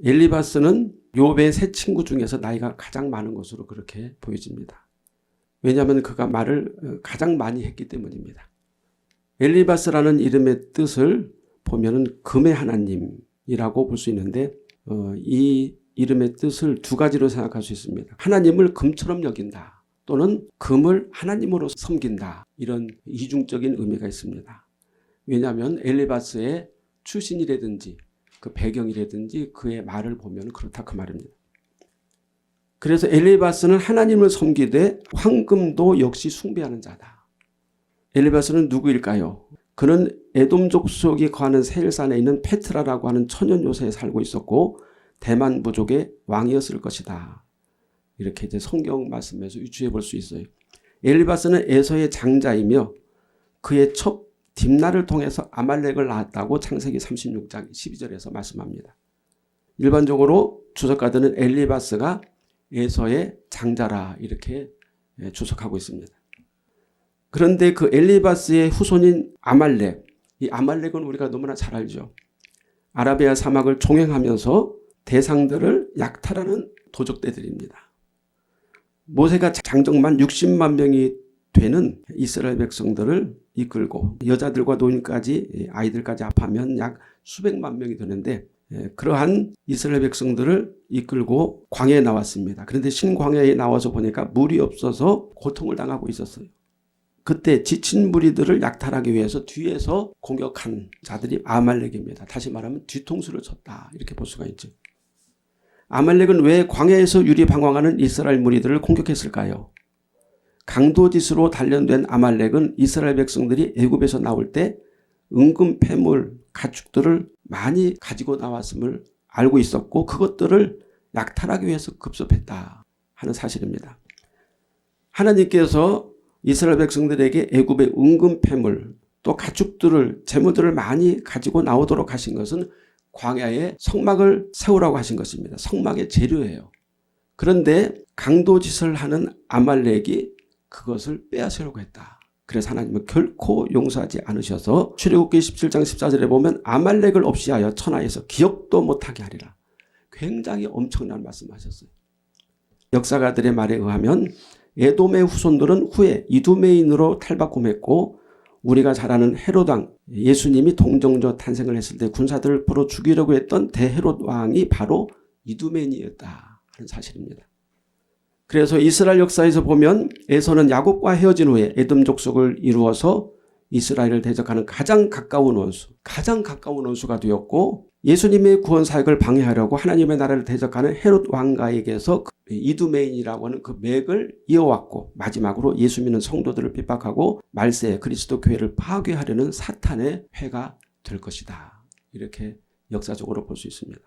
엘리바스는 욥의 세 친구 중에서 나이가 가장 많은 것으로 그렇게 보여집니다. 왜냐하면 그가 말을 가장 많이 했기 때문입니다. 엘리바스라는 이름의 뜻을 보면은 금의 하나님이라고 볼 수 있는데 이 이름의 뜻을 두 가지로 생각할 수 있습니다. 하나님을 금처럼 여긴다, 또는 금을 하나님으로 섬긴다, 이런 이중적인 의미가 있습니다. 왜냐하면 엘리바스의 출신이라든지 그 배경이라든지 그의 말을 보면 그렇다 그 말입니다. 그래서 엘리바스는 하나님을 섬기되 황금도 역시 숭배하는 자다. 엘리바스는 누구일까요? 그는 에돔 족속이 거하는 세일산에 있는 페트라라고 하는 천연 요새에 살고 있었고 대만 부족의 왕이었을 것이다. 이렇게 이제 성경 말씀에서 유추해 볼 수 있어요. 엘리바스는 에서의 장자이며 그의 첫 딥나를 통해서 아말렉을 낳았다고 창세기 36장 12절에서 말씀합니다. 일반적으로 주석가들은 엘리바스가 에서의 장자라 이렇게 주석하고 있습니다. 그런데 그 엘리바스의 후손인 아말렉, 이 아말렉은 우리가 너무나 잘 알죠. 아라비아 사막을 종행하면서 대상들을 약탈하는 도적대들입니다. 모세가 장정만 60만 명이 되는 이스라엘 백성들을 이끌고 여자들과 노인까지 아이들까지 합하면 약 수백만 명이 되는데 그러한 이스라엘 백성들을 이끌고 광야에 나왔습니다. 그런데 신광야에 나와서 보니까 물이 없어서 고통을 당하고 있었어요. 그때 지친 무리들을 약탈하기 위해서 뒤에서 공격한 자들이 아말렉입니다. 다시 말하면 뒤통수를 쳤다, 이렇게 볼 수가 있죠. 아말렉은 왜 광야에서 유리방황하는 이스라엘 무리들을 공격했을까요? 강도짓으로 단련된 아말렉은 이스라엘 백성들이 애굽에서 나올 때 은금 패물 가축들을 많이 가지고 나왔음을 알고 있었고 그것들을 약탈하기 위해서 급습했다 하는 사실입니다. 하나님께서 이스라엘 백성들에게 애굽의 은금 패물 또 가축들을 재물들을 많이 가지고 나오도록 하신 것은 광야에 성막을 세우라고 하신 것입니다. 성막의 재료예요. 그런데 강도짓을 하는 아말렉이 그것을 빼앗으려고 했다. 그래서 하나님은 결코 용서하지 않으셔서 출애굽기 17장 14절에 보면 아말렉을 없이하여 천하에서 기억도 못하게 하리라. 굉장히 엄청난 말씀하셨어요. 역사가들의 말에 의하면 에돔의 후손들은 후에 이두메인으로 탈바꿈했고 우리가 잘 아는 헤롯 왕, 예수님이 동정조 탄생을 했을 때 군사들을 풀어 죽이려고 했던 대헤롯 왕이 바로 이두메인이었다 하는 사실입니다. 그래서 이스라엘 역사에서 보면 에서는 야곱과 헤어진 후에 에돔 족속을 이루어서 이스라엘을 대적하는 가장 가까운 원수가 되었고 예수님의 구원 사역을 방해하려고 하나님의 나라를 대적하는 헤롯 왕가에게서 이두메인이라고 하는 그 맥을 이어왔고 마지막으로 예수 믿는 성도들을 핍박하고 말세 그리스도 교회를 파괴하려는 사탄의 회가 될 것이다. 이렇게 역사적으로 볼 수 있습니다.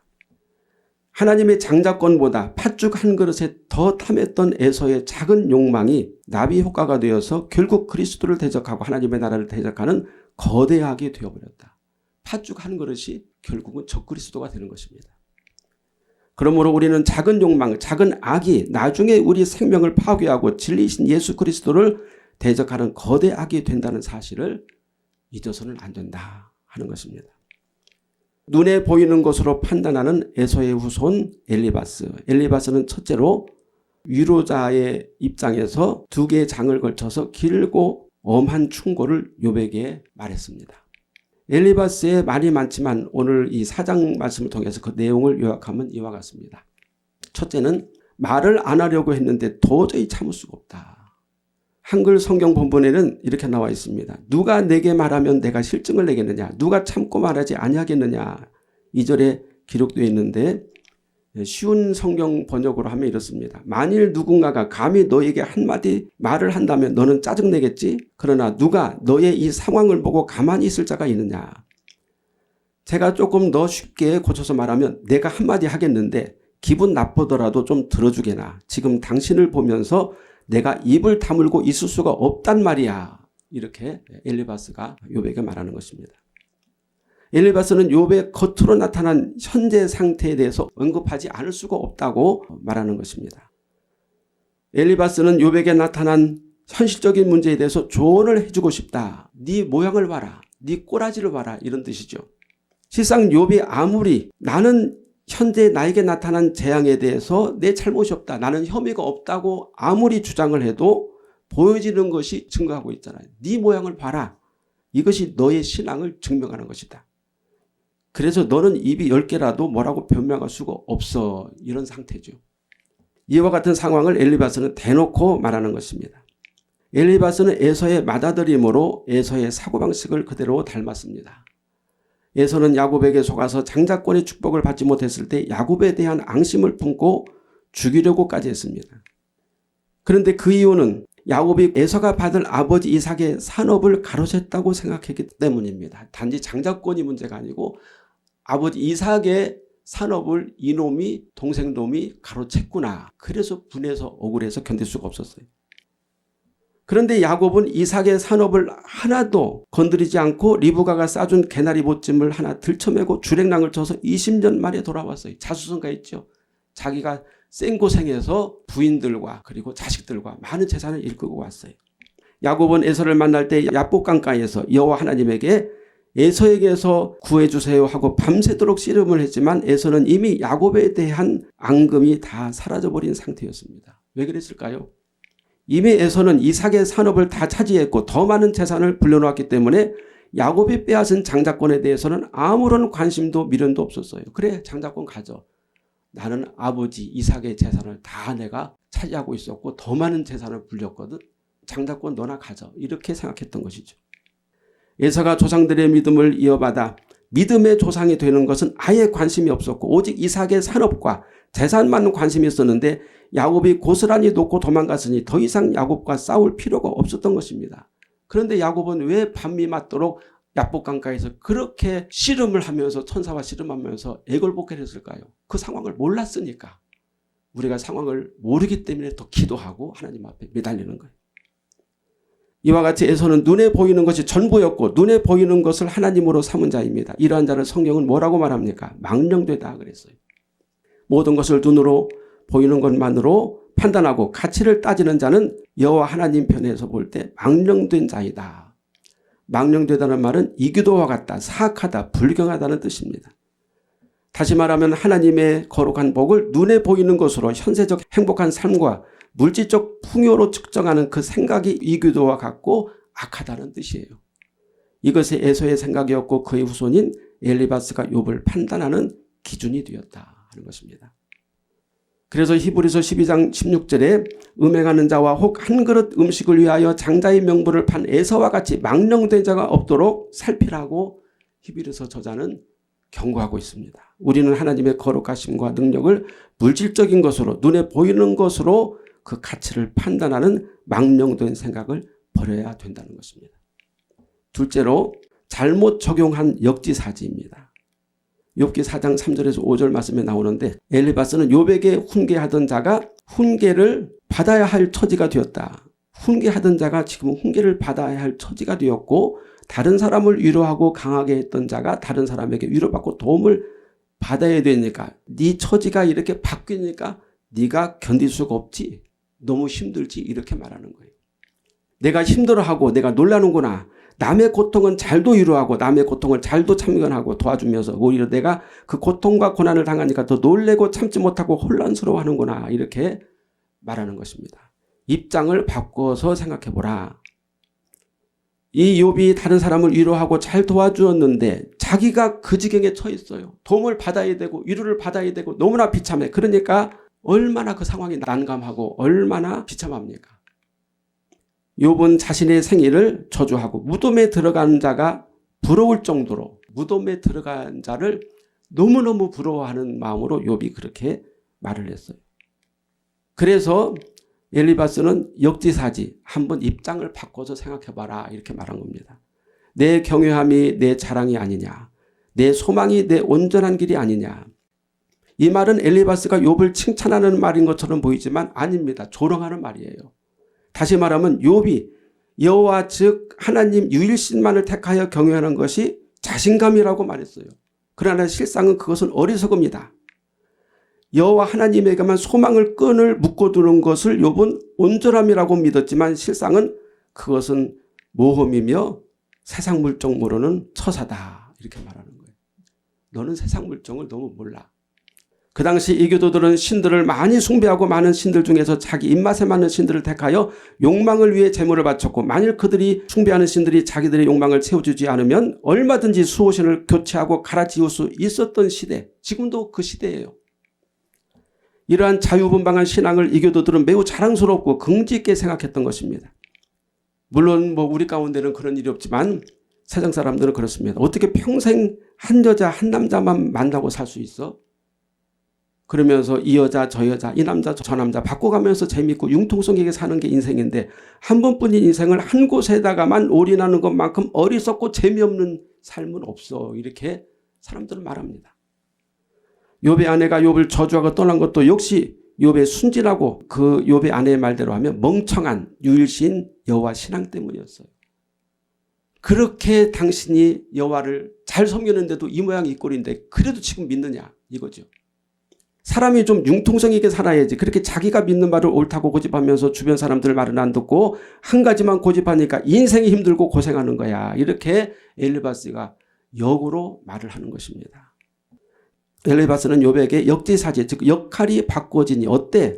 하나님의 장자권보다 팥죽 한 그릇에 더 탐했던 에서의 작은 욕망이 나비 효과가 되어서 결국 그리스도를 대적하고 하나님의 나라를 대적하는 거대하게 되어버렸다. 팥죽 한 그릇이 결국은 적그리스도가 되는 것입니다. 그러므로 우리는 작은 욕망, 작은 악이 나중에 우리 생명을 파괴하고 진리이신 예수 그리스도를 대적하는 거대 악이 된다는 사실을 잊어서는 안 된다 하는 것입니다. 눈에 보이는 것으로 판단하는 에서의 후손 엘리바스. 엘리바스는 첫째로 위로자의 입장에서 두 개의 장을 걸쳐서 길고 엄한 충고를 욥에게 말했습니다. 엘리바스의 말이 많지만 오늘 이 4장 말씀을 통해서 그 내용을 요약하면 이와 같습니다. 첫째는 말을 안 하려고 했는데 도저히 참을 수가 없다. 한글 성경 본문에는 이렇게 나와 있습니다. 누가 내게 말하면 내가 실증을 내겠느냐? 누가 참고 말하지 아니하겠느냐? 2절에 기록되어 있는데 쉬운 성경 번역으로 하면 이렇습니다. 만일 누군가가 감히 너에게 한마디 말을 한다면 너는 짜증내겠지? 그러나 누가 너의 이 상황을 보고 가만히 있을 자가 있느냐? 제가 조금 더 쉽게 고쳐서 말하면 내가 한마디 하겠는데 기분 나쁘더라도 좀 들어주게나. 지금 당신을 보면서 내가 입을 다물고 있을 수가 없단 말이야. 이렇게 엘리바스가 욥에게 말하는 것입니다. 엘리바스는 욥의 겉으로 나타난 현재 상태에 대해서 언급하지 않을 수가 없다고 말하는 것입니다. 엘리바스는 욥에게 나타난 현실적인 문제에 대해서 조언을 해주고 싶다. 네 모양을 봐라. 네 꼬라지를 봐라. 이런 뜻이죠. 실상 욥이 아무리 나는 현재 나에게 나타난 재앙에 대해서 내 잘못이 없다, 나는 혐의가 없다고 아무리 주장을 해도 보여지는 것이 증거하고 있잖아요. 네 모양을 봐라. 이것이 너의 신앙을 증명하는 것이다. 그래서 너는 입이 10개라도 뭐라고 변명할 수가 없어. 이런 상태죠. 이와 같은 상황을 엘리바스는 대놓고 말하는 것입니다. 엘리바스는 에서의 맏아들이므로 에서의 사고방식을 그대로 닮았습니다. 에서는 야곱에게 속아서 장자권의 축복을 받지 못했을 때 야곱에 대한 앙심을 품고 죽이려고까지 했습니다. 그런데 그 이유는 야곱이 에서가 받을 아버지 이삭의 산업을 가로챘다고 생각했기 때문입니다. 단지 장자권이 문제가 아니고 아버지 이삭의 산업을 이놈이 동생 놈이 가로챘구나. 그래서 분해서 억울해서 견딜 수가 없었어요. 그런데 야곱은 이삭의 산업을 하나도 건드리지 않고 리브가가 싸준 개나리 보찜을 하나 들쳐매고 주랭랑을 쳐서 20년 만에 돌아왔어요. 자수성가 있죠. 자기가 생고생해서 부인들과 그리고 자식들과 많은 재산을 일구고 왔어요. 야곱은 에서를 만날 때 야복강가에서 여호와 하나님에게 에서에게서 구해주세요 하고 밤새도록 씨름을 했지만 에서는 이미 야곱에 대한 앙금이 다 사라져버린 상태였습니다. 왜 그랬을까요? 이미 에서는 이삭의 산업을 다 차지했고 더 많은 재산을 불려놓았기 때문에 야곱이 빼앗은 장자권에 대해서는 아무런 관심도 미련도 없었어요. 그래, 장자권 가져. 나는 아버지 이삭의 재산을 다 내가 차지하고 있었고 더 많은 재산을 불렸거든. 장자권 너나 가져. 이렇게 생각했던 것이죠. 에서가 조상들의 믿음을 이어받아 믿음의 조상이 되는 것은 아예 관심이 없었고 오직 이삭의 산업과 재산만 관심이 있었는데 야곱이 고스란히 놓고 도망갔으니 더 이상 야곱과 싸울 필요가 없었던 것입니다. 그런데 야곱은 왜 밤이 맞도록 야복강가에서 그렇게 씨름을 하면서 천사와 씨름하면서 애걸복걸을 했을까요? 그 상황을 몰랐으니까. 우리가 상황을 모르기 때문에 더 기도하고 하나님 앞에 매달리는 거예요. 이와 같이 에서는 눈에 보이는 것이 전부였고 눈에 보이는 것을 하나님으로 삼은 자입니다. 이러한 자를 성경은 뭐라고 말합니까? 망령되다 그랬어요. 모든 것을 눈으로 보이는 것만으로 판단하고 가치를 따지는 자는 여호와 하나님 편에서 볼 때 망령된 자이다. 망령되다는 말은 이교도와 같다, 사악하다, 불경하다는 뜻입니다. 다시 말하면 하나님의 거룩한 복을 눈에 보이는 것으로 현세적 행복한 삶과 물질적 풍요로 측정하는 그 생각이 이교도와 같고 악하다는 뜻이에요. 이것이 에서의 생각이었고 그의 후손인 엘리바스가 욥을 판단하는 기준이 되었다 하는 것입니다. 그래서 히브리서 12장 16절에 음행하는 자와 혹 한 그릇 음식을 위하여 장자의 명분을 판 에서와 같이 망령된 자가 없도록 살피라고 히브리서 저자는 경고하고 있습니다. 우리는 하나님의 거룩하심과 능력을 물질적인 것으로 눈에 보이는 것으로 그 가치를 판단하는 망령된 생각을 버려야 된다는 것입니다. 둘째로 잘못 적용한 역지사지입니다. 욥기 4장 3절에서 5절 말씀에 나오는데 엘리바스는 욥에게 훈계하던 자가 훈계를 받아야 할 처지가 되었다. 훈계하던 자가 지금 훈계를 받아야 할 처지가 되었고 다른 사람을 위로하고 강하게 했던 자가 다른 사람에게 위로받고 도움을 받아야 되니까 네 처지가 이렇게 바뀌니까 네가 견딜 수가 없지. 너무 힘들지 이렇게 말하는 거예요. 내가 힘들어하고 내가 놀라는구나. 남의 고통은 잘도 위로하고 남의 고통을 잘도 참견하고 도와주면서 오히려 내가 그 고통과 고난을 당하니까 더 놀래고 참지 못하고 혼란스러워하는구나 이렇게 말하는 것입니다. 입장을 바꿔서 생각해보라. 이 욥이 다른 사람을 위로하고 잘 도와주었는데 자기가 그 지경에 처해 있어요. 도움을 받아야 되고 위로를 받아야 되고 너무나 비참해. 그러니까 얼마나 그 상황이 난감하고 얼마나 비참합니까? 욥은 자신의 생일을 저주하고 무덤에 들어간 자가 부러울 정도로 무덤에 들어간 자를 너무너무 부러워하는 마음으로 욥이 그렇게 말을 했어요. 그래서 엘리바스는 역지사지 한번 입장을 바꿔서 생각해봐라 이렇게 말한 겁니다. 내 경외함이 내 자랑이 아니냐. 내 소망이 내 온전한 길이 아니냐. 이 말은 엘리바스가 욥을 칭찬하는 말인 것처럼 보이지만 아닙니다. 조롱하는 말이에요. 다시 말하면 욥이 여호와 즉 하나님 유일신만을 택하여 경외하는 것이 자신감이라고 말했어요. 그러나 실상은 그것은 어리석음이다. 여호와 하나님에게만 소망을 끈을 묶어두는 것을 욥은 온전함이라고 믿었지만 실상은 그것은 모험이며 세상 물정 모르는 처사다 이렇게 말하는 거예요. 너는 세상 물정을 너무 몰라. 그 당시 이교도들은 신들을 많이 숭배하고 많은 신들 중에서 자기 입맛에 맞는 신들을 택하여 욕망을 위해 제물을 바쳤고, 만일 그들이 숭배하는 신들이 자기들의 욕망을 채워주지 않으면 얼마든지 수호신을 교체하고 갈아지울 수 있었던 시대, 지금도 그 시대예요. 이러한 자유분방한 신앙을 이교도들은 매우 자랑스럽고 긍지 있게 생각했던 것입니다. 물론 우리 가운데는 그런 일이 없지만 세상 사람들은 그렇습니다. 어떻게 평생 한 여자 한 남자만 만나고 살 수 있어? 그러면서 이 여자 저 여자 이 남자 저 남자 바꿔가면서 재밌고 융통성 있게 사는 게 인생인데, 한 번뿐인 인생을 한 곳에다가만 올인하는 것만큼 어리석고 재미없는 삶은 없어. 이렇게 사람들은 말합니다. 욥의 아내가 욥을 저주하고 떠난 것도 역시 욥의 순진하고 그 욥의 아내의 말대로 하면 멍청한 유일신 여호와 신앙 때문이었어요. 그렇게 당신이 여호와를 잘 섬기는데도 이 모양 이 꼴인데 그래도 지금 믿느냐 이거죠. 사람이 좀 융통성 있게 살아야지. 그렇게 자기가 믿는 말을 옳다고 고집하면서 주변 사람들 말은 안 듣고 한 가지만 고집하니까 인생이 힘들고 고생하는 거야. 이렇게 엘리바스가 역으로 말을 하는 것입니다. 엘리바스는 욥에게 역지사지, 즉 역할이 바꿔지니 어때?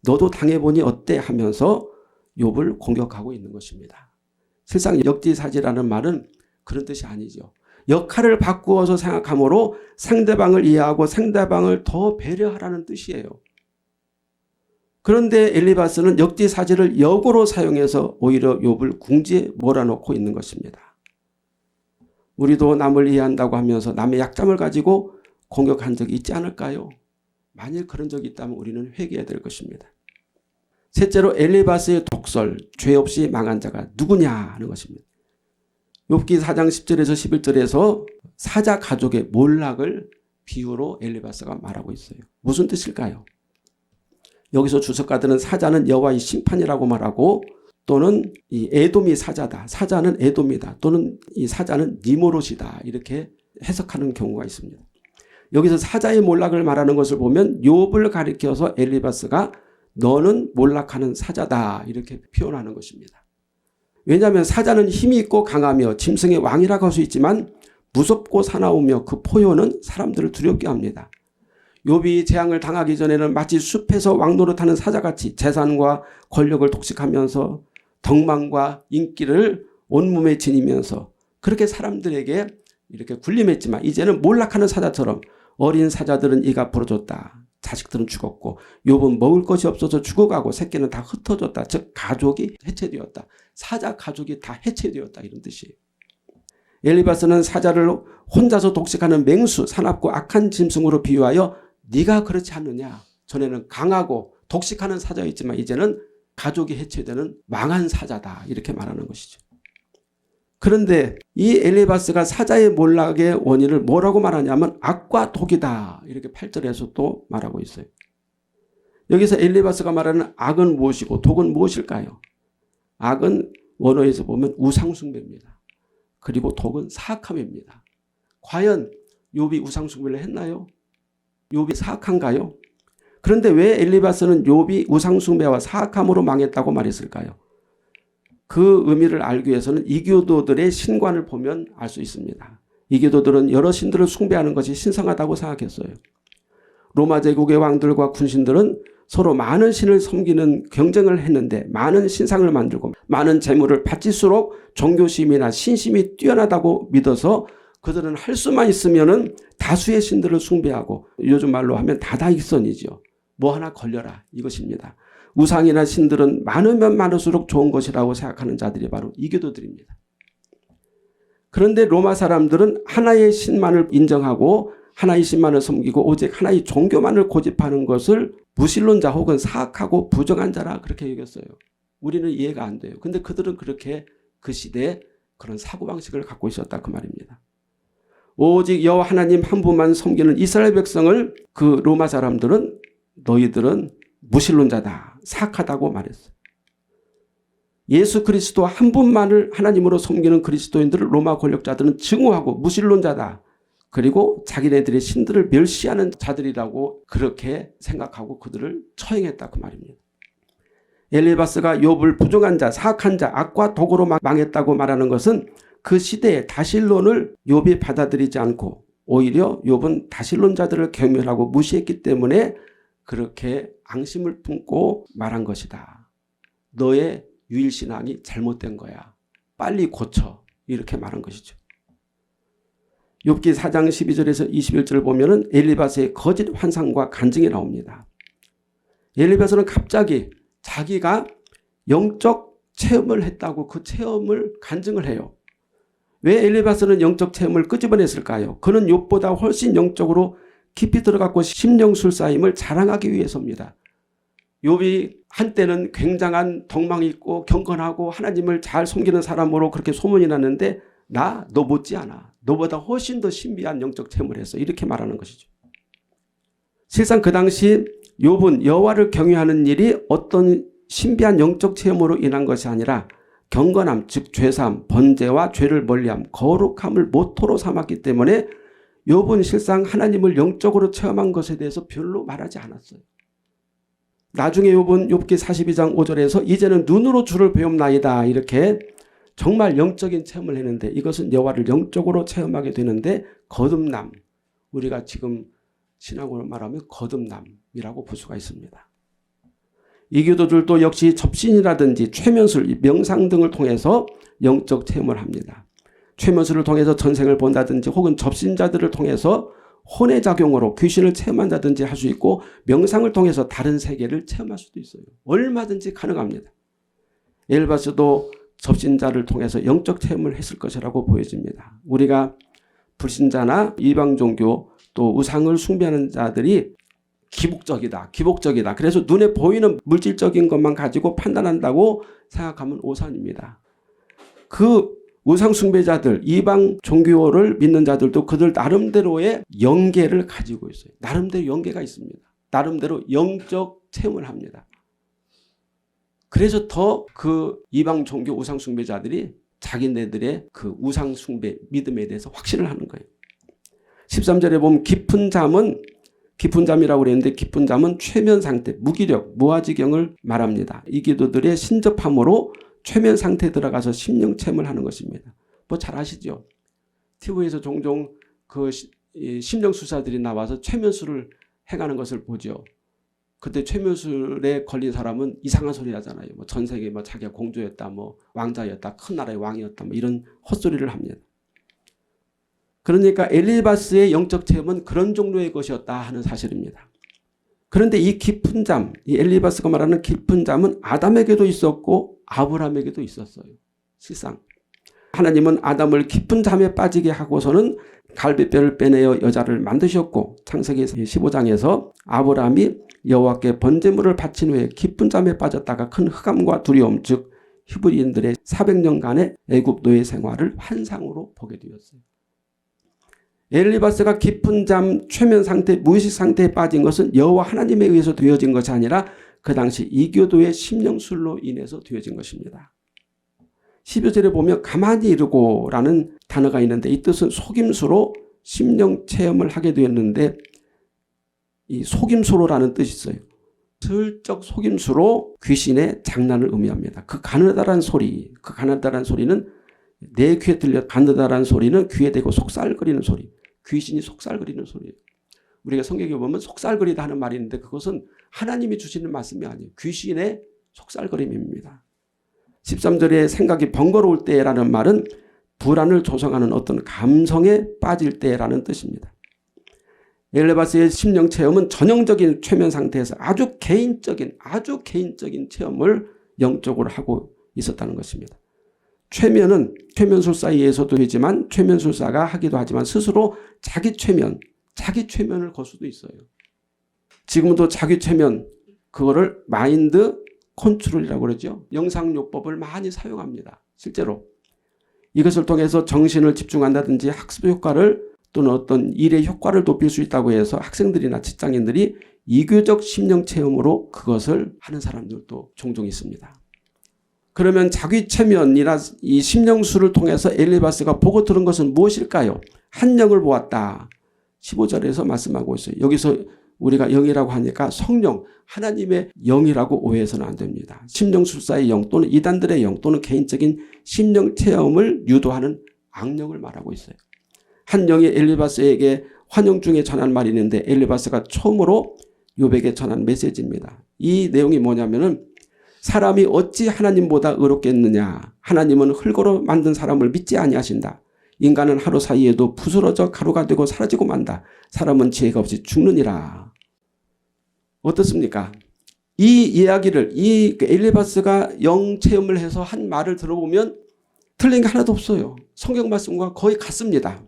너도 당해보니 어때? 하면서 욥을 공격하고 있는 것입니다. 실상 역지사지라는 말은 그런 뜻이 아니죠. 역할을 바꾸어서 생각함으로 상대방을 이해하고 상대방을 더 배려하라는 뜻이에요. 그런데 엘리바스는 역지사지를 역으로 사용해서 오히려 욥을 궁지에 몰아넣고 있는 것입니다. 우리도 남을 이해한다고 하면서 남의 약점을 가지고 공격한 적이 있지 않을까요? 만일 그런 적이 있다면 우리는 회개해야 될 것입니다. 셋째로 엘리바스의 독설, 죄 없이 망한 자가 누구냐 하는 것입니다. 욥기 4장 10절에서 11절에서 사자 가족의 몰락을 비유로 엘리바스가 말하고 있어요. 무슨 뜻일까요? 여기서 주석가들은 사자는 여호와의 심판이라고 말하고, 또는 이 에돔이 사자다, 사자는 에돔이다, 또는 이 사자는 니모롯이다, 이렇게 해석하는 경우가 있습니다. 여기서 사자의 몰락을 말하는 것을 보면 욥을 가리켜서 엘리바스가 너는 몰락하는 사자다 이렇게 표현하는 것입니다. 왜냐하면 사자는 힘이 있고 강하며 짐승의 왕이라고 할 수 있지만 무섭고 사나우며 그 포효는 사람들을 두렵게 합니다. 욥이 재앙을 당하기 전에는 마치 숲에서 왕노릇하는 사자같이 재산과 권력을 독식하면서 덕망과 인기를 온몸에 지니면서 그렇게 사람들에게 이렇게 군림했지만, 이제는 몰락하는 사자처럼 어린 사자들은 이가 부러졌다. 자식들은 죽었고 욥은 먹을 것이 없어서 죽어가고 새끼는 다 흩어졌다. 즉 가족이 해체되었다. 사자 가족이 다 해체되었다, 이런 뜻이에요. 엘리바스는 사자를 혼자서 독식하는 맹수, 사납고 악한 짐승으로 비유하여 네가 그렇지 않느냐. 전에는 강하고 독식하는 사자였지만 이제는 가족이 해체되는 망한 사자다, 이렇게 말하는 것이죠. 그런데 이 엘리바스가 사자의 몰락의 원인을 뭐라고 말하냐면 악과 독이다, 이렇게 8절에서 또 말하고 있어요. 여기서 엘리바스가 말하는 악은 무엇이고 독은 무엇일까요? 악은 원어에서 보면 우상숭배입니다. 그리고 독은 사악함입니다. 과연 욥이 우상숭배를 했나요? 욥이 사악한가요? 그런데 왜 엘리바스는 욥이 우상숭배와 사악함으로 망했다고 말했을까요? 그 의미를 알기 위해서는 이교도들의 신관을 보면 알 수 있습니다. 이교도들은 여러 신들을 숭배하는 것이 신성하다고 생각했어요. 로마 제국의 왕들과 군신들은 서로 많은 신을 섬기는 경쟁을 했는데, 많은 신상을 만들고 많은 재물을 바칠수록 종교심이나 신심이 뛰어나다고 믿어서 그들은 할 수만 있으면은 다수의 신들을 숭배하고, 요즘 말로 하면 다다익선이죠. 뭐 하나 걸려라, 이것입니다. 우상이나 신들은 많으면 많을수록 좋은 것이라고 생각하는 자들이 바로 이교도들입니다. 그런데 로마 사람들은 하나의 신만을 인정하고 하나의 신만을 섬기고 오직 하나의 종교만을 고집하는 것을 무신론자 혹은 사악하고 부정한 자라 그렇게 여겼어요. 우리는 이해가 안 돼요. 근데 그들은 그렇게 그 시대에 그런 사고방식을 갖고 있었다, 그 말입니다. 오직 여호와 하나님 한 분만 섬기는 이스라엘 백성을 그 로마 사람들은 너희들은 무신론자다, 사악하다고 말했어요. 예수 그리스도 한 분만을 하나님으로 섬기는 그리스도인들을 로마 권력자들은 증오하고 무신론자다, 그리고 자기네들의 신들을 멸시하는 자들이라고 그렇게 생각하고 그들을 처형했다, 그 말입니다. 엘리바스가 욥을 부정한 자, 사악한 자, 악과 독으로 망했다고 말하는 것은 그 시대의 다신론을 욥이 받아들이지 않고 오히려 욥은 다신론자들을 경멸하고 무시했기 때문에 그렇게 앙심을 품고 말한 것이다. 너의 유일신앙이 잘못된 거야. 빨리 고쳐. 이렇게 말한 것이죠. 욥기 4장 12절에서 21절을 보면은 엘리바스의 거짓 환상과 간증이 나옵니다. 엘리바스는 갑자기 자기가 영적 체험을 했다고 그 체험을 간증을 해요. 왜 엘리바스는 영적 체험을 끄집어냈을까요? 그는 욥보다 훨씬 영적으로 깊이 들어갔고 심령술사임을 자랑하기 위해서입니다. 욥이 한때는 굉장한 덕망이 있고 경건하고 하나님을 잘 섬기는 사람으로 그렇게 소문이 났는데 너 못지않아. 너보다 훨씬 더 신비한 영적 체험을 했어. 이렇게 말하는 것이죠. 실상 그 당시 욥은 여호와를 경외하는 일이 어떤 신비한 영적 체험으로 인한 것이 아니라 경건함, 즉 죄사함, 번제와 죄를 멀리함, 거룩함을 모토로 삼았기 때문에 욥은 실상 하나님을 영적으로 체험한 것에 대해서 별로 말하지 않았어요. 나중에 욥은 욥기 42장 5절에서 이제는 눈으로 주를 배움나이다 이렇게 정말 영적인 체험을 했는데 이것은 여호와를 영적으로 체험하게 되는데 거듭남, 우리가 지금 신앙으로 말하면 거듭남이라고 볼 수가 있습니다. 이교도들도 역시 접신이라든지 최면술, 명상 등을 통해서 영적 체험을 합니다. 최면술을 통해서 전생을 본다든지 혹은 접신자들을 통해서 혼의 작용으로 귀신을 체험한다든지 할 수 있고 명상을 통해서 다른 세계를 체험할 수도 있어요. 얼마든지 가능합니다. 엘리바스도 접신자를 통해서 영적 체험을 했을 것이라고 보여집니다. 우리가 불신자나 이방 종교 또 우상을 숭배하는 자들이 기복적이다. 그래서 눈에 보이는 물질적인 것만 가지고 판단한다고 생각하면 오산입니다. 그 우상 숭배자들, 이방 종교를 믿는 자들도 그들 나름대로의 영계를 가지고 있어요. 나름대로 영계가 있습니다. 나름대로 영적 체험을 합니다. 그래서 더 그 이방 종교 우상 숭배자들이 자기네들의 그 우상 숭배 믿음에 대해서 확신을 하는 거예요. 13절에 보면 깊은 잠이라고 그랬는데 깊은 잠은 최면 상태, 무기력, 무아지경을 말합니다. 이기도들의 신접함으로 최면 상태에 들어가서 심령 체험을 하는 것입니다. 뭐 잘 아시죠? TV에서 종종 그 심령술사들이 나와서 최면술을 행하는 것을 보죠. 그때 최면술에 걸린 사람은 이상한 소리 하잖아요. 뭐 전 세계 뭐 자기가 공주였다, 뭐 왕자였다, 큰 나라의 왕이었다, 뭐 이런 헛소리를 합니다. 그러니까 엘리바스의 영적 체험은 그런 종류의 것이었다 하는 사실입니다. 그런데 이 깊은 잠, 이 엘리바스가 말하는 깊은 잠은 아담에게도 있었고 아브라함에게도 있었어요. 실상 하나님은 아담을 깊은 잠에 빠지게 하고서는 갈비뼈를 빼내어 여자를 만드셨고 창세기 15장에서 아브라함이 여호와께 번제물을 바친 후에 깊은 잠에 빠졌다가 큰 흑암과 두려움, 즉 히브리인들의 400년간의 애굽 노예 생활을 환상으로 보게 되었어요. 엘리바스가 깊은 잠, 최면 상태, 무의식 상태에 빠진 것은 여호와 하나님에 의해서 되어진 것이 아니라 그 당시 이교도의 심령술로 인해서 되어진 것입니다. 12절에 보면 가만히 이르고라는 단어가 있는데 이 뜻은 속임수로 심령 체험을 하게 되었는데 이 속임수로라는 뜻이 있어요. 슬쩍 속임수로 귀신의 장난을 의미합니다. 그 가느다란 소리는 내 귀에 들려 가느다란 소리는 귀에 대고 속살거리는 소리. 귀신이 속살거리는 소리예요. 우리가 성경에 보면 속살거리다 하는 말이 있는데 그것은 하나님이 주시는 말씀이 아니에요. 귀신의 속살거림입니다. 13절에 생각이 번거로울 때라는 말은 불안을 조성하는 어떤 감성에 빠질 때라는 뜻입니다. 엘리바스의 심령 체험은 전형적인 최면 상태에서 아주 개인적인 체험을 영적으로 하고 있었다는 것입니다. 최면은 최면술사에 의해서도 되지만 최면술사가 하기도 하지만 스스로 자기 최면을 걸 수도 있어요. 지금도 자기 최면, 그거를 마인드 컨트롤이라고 그러죠. 영상요법을 많이 사용합니다. 실제로. 이것을 통해서 정신을 집중한다든지 학습 효과를 또는 어떤 일의 효과를 높일 수 있다고 해서 학생들이나 직장인들이 이교적 심령 체험으로 그것을 하는 사람들도 종종 있습니다. 그러면 자기 체면이나 이 심령술을 통해서 엘리바스가 보고 들은 것은 무엇일까요? 한 영을 보았다. 15절에서 말씀하고 있어요. 여기서 우리가 영이라고 하니까 성령, 하나님의 영이라고 오해해서는 안 됩니다. 심령술사의 영 또는 이단들의 영 또는 개인적인 심령 체험을 유도하는 악령을 말하고 있어요. 한 영이 엘리바스에게 환영 중에 전한 말이 있는데 엘리바스가 처음으로 욥에게 전한 메시지입니다. 이 내용이 뭐냐면은 사람이 어찌 하나님보다 의롭겠느냐. 하나님은 흙으로 만든 사람을 믿지 아니하신다. 인간은 하루 사이에도 부스러져 가루가 되고 사라지고 만다. 사람은 지혜가 없이 죽느니라. 어떻습니까? 이 이야기를 이 엘리바스가 영체험을 해서 한 말을 들어보면 틀린 게 하나도 없어요. 성경 말씀과 거의 같습니다.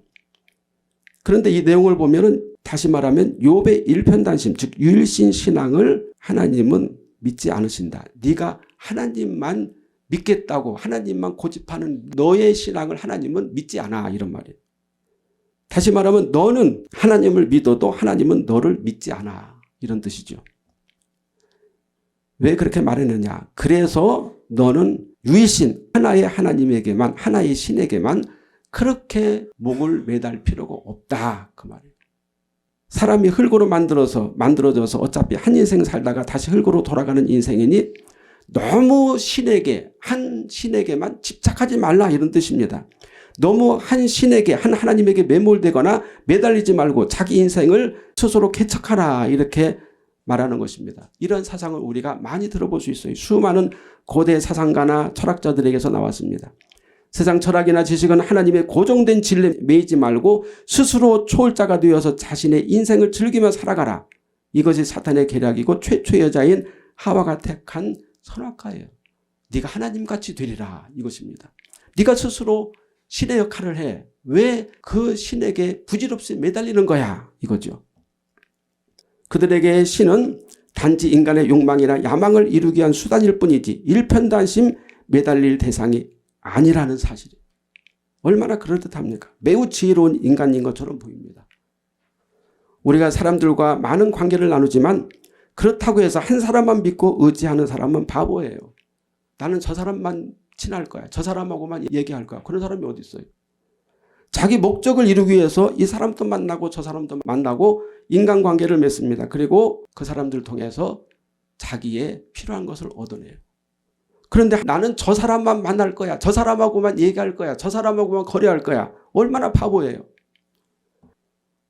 그런데 이 내용을 보면은 다시 말하면 욥의 일편단심 즉 유일신 신앙을 하나님은 믿지 않으신다. 네가 하나님만 믿겠다고 하나님만 고집하는 너의 신앙을 하나님은 믿지 않아 이런 말이에요. 다시 말하면 너는 하나님을 믿어도 하나님은 너를 믿지 않아 이런 뜻이죠. 왜 그렇게 말했느냐. 그래서 너는 유일신 하나의 하나님에게만 하나의 신에게만 그렇게 목을 매달 필요가 없다 그 말이에요. 사람이 흙으로 만들어져서 어차피 한 인생 살다가 다시 흙으로 돌아가는 인생이니 너무 신에게 한 신에게만 집착하지 말라 이런 뜻입니다. 너무 한 신에게 한 하나님에게 매몰되거나 매달리지 말고 자기 인생을 스스로 개척하라 이렇게 말하는 것입니다. 이런 사상을 우리가 많이 들어볼 수 있어요. 수많은 고대 사상가나 철학자들에게서 나왔습니다. 세상 철학이나 지식은 하나님의 고정된 진리에 매이지 말고 스스로 초월자가 되어서 자신의 인생을 즐기며 살아가라. 이것이 사탄의 계략이고 최초의 여자인 하와가 택한 선악과예요. 네가 하나님같이 되리라 이것입니다. 네가 스스로 신의 역할을 해. 왜 그 신에게 부질없이 매달리는 거야 이거죠. 그들에게 신은 단지 인간의 욕망이나 야망을 이루기 위한 수단일 뿐이지 일편단심 매달릴 대상이 아니라는 사실이에요. 얼마나 그럴듯합니까? 매우 지혜로운 인간인 것처럼 보입니다. 우리가 사람들과 많은 관계를 나누지만 그렇다고 해서 한 사람만 믿고 의지하는 사람은 바보예요. 나는 저 사람만 친할 거야. 저 사람하고만 얘기할 거야. 그런 사람이 어디 있어요? 자기 목적을 이루기 위해서 이 사람도 만나고 저 사람도 만나고 인간관계를 맺습니다. 그리고 그 사람들을 통해서 자기의 필요한 것을 얻어내요. 그런데 나는 저 사람만 만날 거야. 저 사람하고만 얘기할 거야. 저 사람하고만 거래할 거야. 얼마나 바보예요.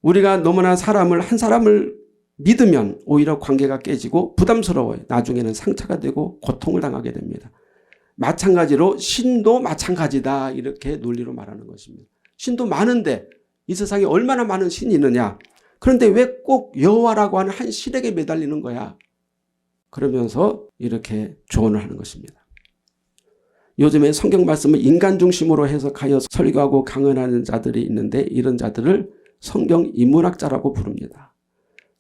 우리가 너무나 한 사람을 믿으면 오히려 관계가 깨지고 부담스러워요. 나중에는 상처가 되고 고통을 당하게 됩니다. 마찬가지로 신도 마찬가지다 이렇게 논리로 말하는 것입니다. 신도 많은데 이 세상에 얼마나 많은 신이 있느냐. 그런데 왜 꼭 여호와라고 하는 한 신에게 매달리는 거야. 그러면서 이렇게 조언을 하는 것입니다. 요즘에 성경 말씀을 인간 중심으로 해석하여 설교하고 강연하는 자들이 있는데 이런 자들을 성경 인문학자라고 부릅니다.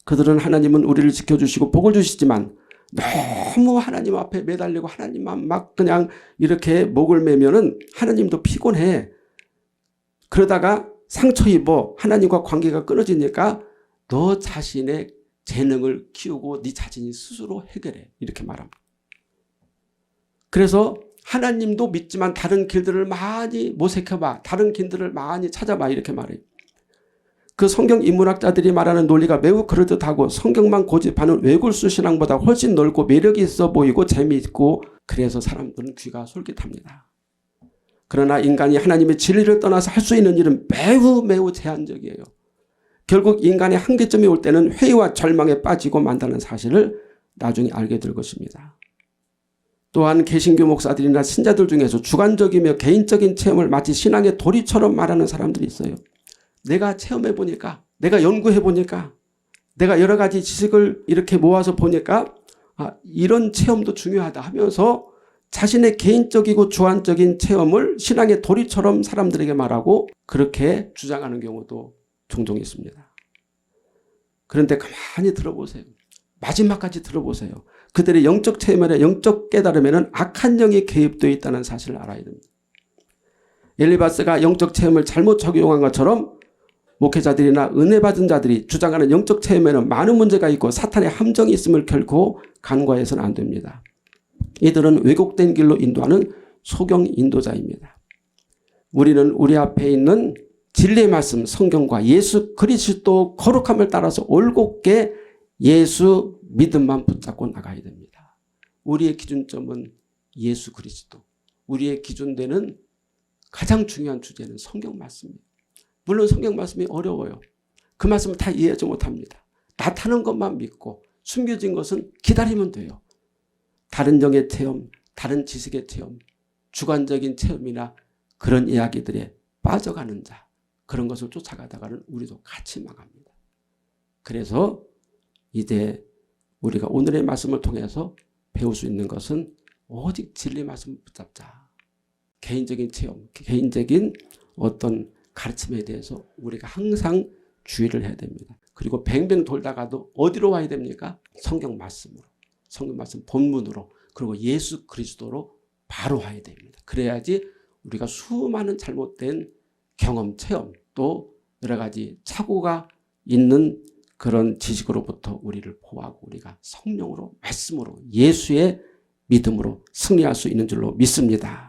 그들은 하나님은 우리를 지켜주시고 복을 주시지만 너무 하나님 앞에 매달리고 하나님만 막 그냥 이렇게 목을 매면은 하나님도 피곤해. 그러다가 상처 입어 하나님과 관계가 끊어지니까 너 자신의 재능을 키우고 네 자신이 스스로 해결해. 이렇게 말합니다. 그래서 하나님도 믿지만 다른 길들을 많이 모색해봐. 다른 길들을 많이 찾아봐. 이렇게 말해요. 그 성경 인문학자들이 말하는 논리가 매우 그럴듯하고 성경만 고집하는 외골수 신앙보다 훨씬 넓고 매력이 있어 보이고 재미있고 그래서 사람들은 귀가 솔깃합니다. 그러나 인간이 하나님의 진리를 떠나서 할 수 있는 일은 매우 제한적이에요. 결국 인간의 한계점이 올 때는 회의와 절망에 빠지고 만다는 사실을 나중에 알게 될 것입니다. 또한 개신교 목사들이나 신자들 중에서 주관적이며 개인적인 체험을 마치 신앙의 도리처럼 말하는 사람들이 있어요. 내가 체험해보니까 내가 연구해보니까 내가 여러 가지 지식을 이렇게 모아서 보니까 이런 체험도 중요하다 하면서 자신의 개인적이고 주관적인 체험을 신앙의 도리처럼 사람들에게 말하고 그렇게 주장하는 경우도 종종 있습니다. 그런데 가만히 들어보세요. 마지막까지 들어보세요. 그들의 영적 체험이나 영적 깨달음에는 악한 영이 개입되어 있다는 사실을 알아야 됩니다. 엘리바스가 영적 체험을 잘못 적용한 것처럼 목회자들이나 은혜 받은 자들이 주장하는 영적 체험에는 많은 문제가 있고 사탄의 함정이 있음을 결코 간과해서는 안 됩니다. 이들은 왜곡된 길로 인도하는 소경 인도자입니다. 우리는 우리 앞에 있는 진리의 말씀 성경과 예수 그리스도 거룩함을 따라서 올곧게 예수 믿음만 붙잡고 나가야 됩니다. 우리의 기준점은 예수 그리스도. 우리의 기준되는 가장 중요한 주제는 성경 말씀입니다. 물론 성경 말씀이 어려워요. 그 말씀을 다 이해하지 못합니다. 나타난 것만 믿고 숨겨진 것은 기다리면 돼요. 다른 정의 체험, 다른 지식의 체험, 주관적인 체험이나 그런 이야기들에 빠져가는 자, 그런 것을 쫓아가다가는 우리도 같이 망합니다. 그래서 이제 우리가 오늘의 말씀을 통해서 배울 수 있는 것은 오직 진리 말씀을 붙잡자. 개인적인 체험, 개인적인 어떤 가르침에 대해서 우리가 항상 주의를 해야 됩니다. 그리고 뱅뱅 돌다가도 어디로 와야 됩니까? 성경 말씀으로, 성경 말씀 본문으로, 그리고 예수 그리스도로 바로 와야 됩니다. 그래야지 우리가 수많은 잘못된 경험, 체험, 또 여러 가지 착오가 있는 그런 지식으로부터 우리를 보호하고 우리가 성령으로, 말씀으로, 예수의 믿음으로 승리할 수 있는 줄로 믿습니다.